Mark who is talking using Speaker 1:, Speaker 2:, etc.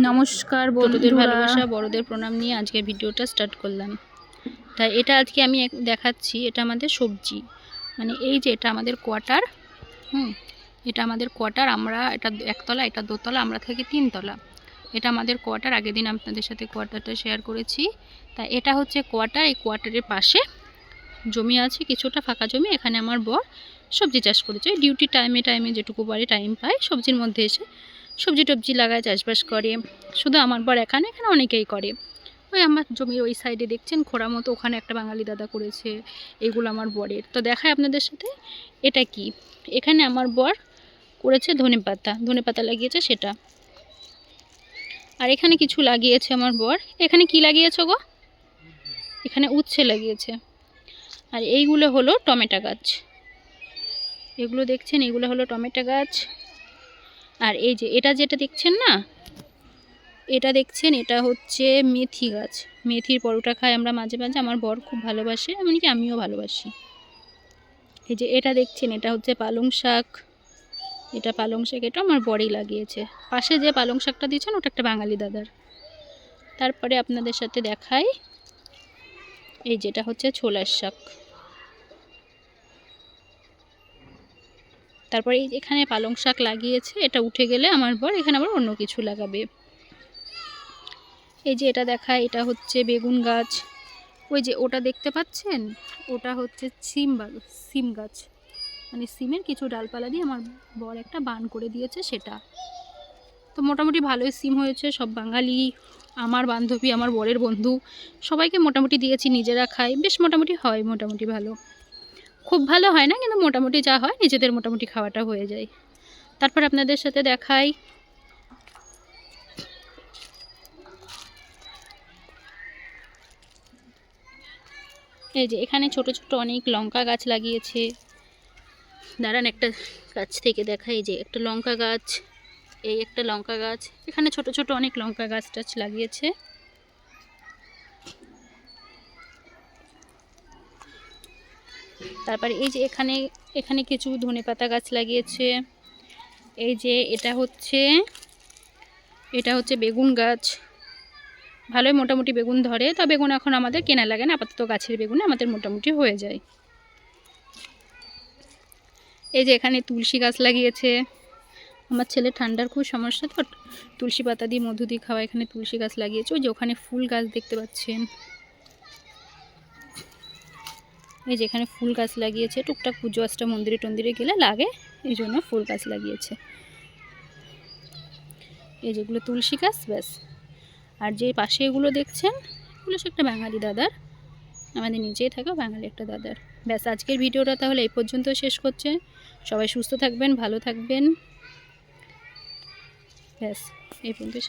Speaker 1: নমস্কার বন্ধুদের, ভালোবাসা বড়দের প্রণাম নিয়ে আজকে ভিডিওটা স্টার্ট করলাম। তাই এটা আজকে আমি দেখাচ্ছি, এটা আমাদের সবজি, মানে এই যে এটা আমাদের কোয়ার্টার। এটা আমাদের কোয়ার্টার। আমরা এটা একতলা, এটা দোতলা, আমরা থাকি তিনতলা। এটা আমাদের কোয়ার্টার। আগের দিন আপনাদের সাথে কোয়ার্টারটা শেয়ার করেছি। তাই এটা হচ্ছে কোয়ার্টার। এই কোয়ার্টারের পাশে জমি আছে, কিছুটা ফাঁকা জমি। এখানে আমার বর সবজি চাষ করেছে। ডিউটি টাইমে যেটুকু পারে টাইম পায় সবজির মধ্যে এসে সবজি টবজি লাগায়, চাষবাস করে। শুধু আমার বর এখানে অনেকেই করে। ওই আমার জমির ওই সাইডে দেখছেন খোঁড়া মতো, ওখানে একটা বাঙালি দাদা করেছে। এগুলো আমার বরের। তো দেখায় আপনাদের সাথে এটা কি। এখানে আমার বর করেছে ধনেপাতা লাগিয়েছে সেটা। আর এখানে কিছু লাগিয়েছে আমার বর। এখানে কি লাগিয়েছে গো? এখানে উচ্ছে লাগিয়েছে। আর এইগুলো হলো টমেটো গাছ। এগুলো দেখছেন, এগুলো হলো টমেটো গাছ। আর এই যে এটা যেটা দেখছেন না, এটা দেখছেন, এটা হচ্ছে মেথি গাছ। মেথির পরোটা খাই আমরা মাঝে মাঝে, আমার বর খুব ভালোবাসে, এমনকি আমিও ভালোবাসি। এই যে এটা দেখছেন, এটা হচ্ছে পালং শাক। এটা পালং শাক, এটা আমার বরই লাগিয়েছে। পাশে যে পালং শাকটা দিচ্ছেন ওটা একটা বাঙালি দাদার। তারপরে আপনাদের সাথে দেখাই, এই যেটা হচ্ছে ছোলার শাক। তারপরে এখানে পালং শাক লাগিয়েছে। এটা উঠে গেলে আমার বর এখানে আবার অন্য কিছু লাগাবে। এই যে এটা দেখায়, এটা হচ্ছে বেগুন গাছ। ওই যে ওটা দেখতে পাচ্ছেন, ওটা হচ্ছে সিম গাছ। মানে সিমের কিছু ডালপালা দিয়ে আমার বর একটা বান করে দিয়েছে সেটা। তো মোটামুটি ভালোই সিম হয়েছে। সব বাঙালি, আমার বান্ধবী, আমার বরের বন্ধু, সবাইকে মোটামুটি দিয়েছি, নিজেরা খাই। বেশ মোটামুটি হয়, মোটামুটি ভালো। খুব ভালো হয় না, কিন্তু মোটামুটি যা হয় নিজেদের মোটামুটি খাওয়াটা হয়ে যায়। তারপর আপনাদের সাথে দেখাই, এই যে এখানে ছোট ছোট অনেক লঙ্কা গাছ লাগিয়েছে। দাঁড়ান একটা গাছ থেকে দেখাই। এই যে একটা লঙ্কা গাছ, এই একটা লঙ্কা গাছ। এখানে ছোট ছোট অনেক লঙ্কা গাছ টাছ লাগিয়েছে। তারপরে এই যে এখানে কিছু ধনেপাতা গাছ লাগিয়েছে। এই যে এটা হচ্ছে বেগুন গাছ। ভালোই মোটামুটি বেগুন ধরে। তা বেগুন এখন আমাদের কেনা লাগে না, আপাতত গাছের বেগুনে আমাদের মোটামুটি হয়ে যায়। এই যে এখানে তুলসী গাছ লাগিয়েছে। আমার ছেলে ঠান্ডার খুব সমস্যা, তো তুলসী পাতা দিয়ে মধু দিয়ে খাওয়া। এখানে তুলসী গাছ লাগিয়েছে। ওই যে ওখানে ফুল গাছ দেখতে পাচ্ছেন। এই যে এখানে ফুল গাছ লাগিয়েছে। টুকটাক পুজো আচটা মন্দিরে টন্দিরে গেলে লাগে, এই জন্য ফুল গাছ লাগিয়েছে। এই যেগুলো তুলসী গাছ, ব্যাস। আর যে পাশে এগুলো দেখছেন, এগুলো সে একটা বাঙালি দাদার, আমাদের নিচেই থাকে বাঙালি একটা দাদার। ব্যাস, আজকের ভিডিওটা তাহলে এই পর্যন্ত শেষ করছে। সবাই সুস্থ থাকবেন, ভালো থাকবেন। ব্যাস এই পর্যন্ত।